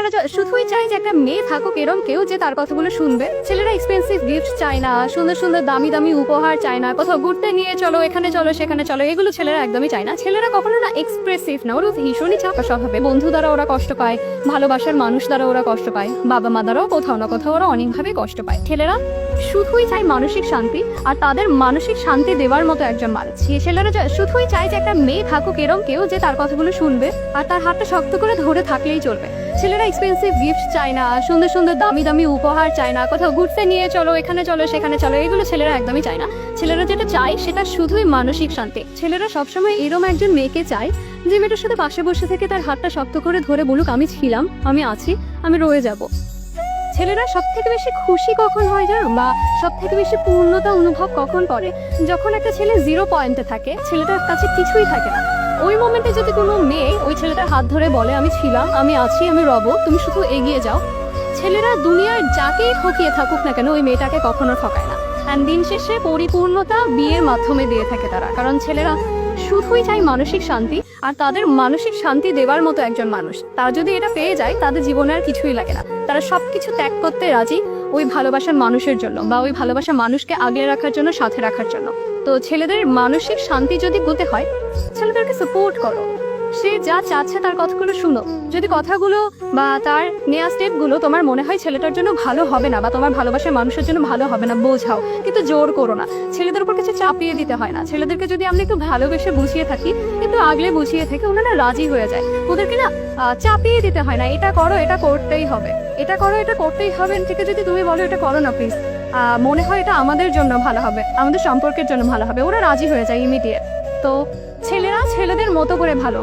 ছেলেরা শুধুই চায় যে একটা মেয়ে থাকুক এরম কেউ যে তার কথাগুলো শুনবে। ছেলেরা এক্সপেন্সিভ গিফট চায় না, সুন্দর সুন্দর দামি দামি উপহার চায় না, কোথাও ঘুরতে নিয়ে চলো, এখানে চলো সেখানে চলো, এগুলো ছেলেরা একদমই চায় না। ছেলেরা কখনো না এক্সপ্রেসিভ না, ওরা ভীষণই চাপা স্বভাবে। বন্ধু দ্বারা ওরা কষ্ট পায়, ভালোবাসার মানুষ দ্বারা ওরা কষ্ট পায়, বাবা মা দ্বারাও কোথাও না কোথাও ওরা অনেকভাবে কষ্ট পায়। ছেলেরা শুধুই চায় মানসিক শান্তি আর তাদের মানসিক শান্তি দেওয়ার মতো একজন মানুষ। ছেলেরা শুধুই চায় যে একটা মেয়ে থাকুক এরম কেউ যে তার কথাগুলো শুনবে আর তার হাতটা শক্ত করে ধরে থাকলেই চলবে। ছেলেরা এক্সপেন্সিভ গিফট চায় না, সুন্দর সুন্দর দামি দামি উপহার চায় না, কোথাও ঘুরতে নিয়ে চলো, এখানে চলো সেখানে চলো, এগুলো ছেলেরা একদমই চায় না। ছেলেরা যেটা চায় সেটা শুধুই মানসিক শান্তি। ছেলেরা সবসময় এরম একজন মেয়েকে চায় যে মেয়েটার সাথে পাশে বসে থেকে তার হাতটা শক্ত করে ধরে বলুক আমি ছিলাম, আমি আছি, আমি রয়ে যাব। ছেলেরা সব থেকে বেশি খুশি কখন হয় জানো, বা সব থেকে বেশি পূর্ণতা অনুভব কখন করে, যখন একটা ছেলে 0 পয়েন্টে থাকে, ছেলেটার কাছে কিছুই থাকে না। ওই মোমেন্টে যদি কোনো মেয়ে ওই ছেলেটার হাত ধরে বলে আমি ছিলাম, আমি আছি, আমি রব, তুমি শুধু এগিয়ে যাও, ছেলেরা দুনিয়ার যাকেই ঠকিয়ে থাকুক না কেন ওই মেয়েটাকে কখনো ঠকায় না। অ্যান্ড দিন শেষে পরিপূর্ণতা বিয়ের মাধ্যমে দিয়ে থাকে তারা, কারণ ছেলেরা শুধুই চাই মানসিক শান্তি আর তাদের মানসিক শান্তি দেওয়ার মতো একজন মানুষ। তারা যদি এটা পেয়ে যায় তাদের জীবনে আর কিছুই লাগে না, তারা সবকিছু ত্যাগ করতে রাজি ওই ভালোবাসার মানুষের জন্য, বা ওই ভালোবাসার মানুষকে আগলে রাখার জন্য, সাথে রাখার জন্য। তো ছেলেদের মানসিক শান্তি যদি পেতে হয়, ছেলেদেরকে সাপোর্ট করো, সে যা চাচ্ছে তার কথাগুলো শুনো। যদি কথাগুলো বা তার নেওয়া স্টেপগুলো তোমার মনে হয় ছেলেটার জন্য ভালো হবে না বা তোমার ভালোবাসার মানুষের জন্য ভালো হবে না, বোঝাও, কিন্তু জোর করো না। ছেলেদের উপর কিছু চাপিয়ে দিতে হয় না। ছেলেদেরকে যদি আমরা একটু ভালোবেসে বুঝিয়ে থাকি, একটু আগলে বুঝিয়ে থাকি, ওনারা রাজি হয়ে যায়। ওদেরকে না চাপিয়ে দিতে হয় না, এটা করো, এটা করতেই হবে, এটা করো, এটা করতেই হবে। ঠিক আছে, যদি তুমি বলো এটা করো না প্লিজ, মনে হয় এটা আমাদের জন্য ভালো হবে, আমাদের সম্পর্কের জন্য ভালো হবে, ওরা রাজি হয়ে যায় ইমিডিয়েট। তো ছেলেরা ছেলেদের মতো করে ভালো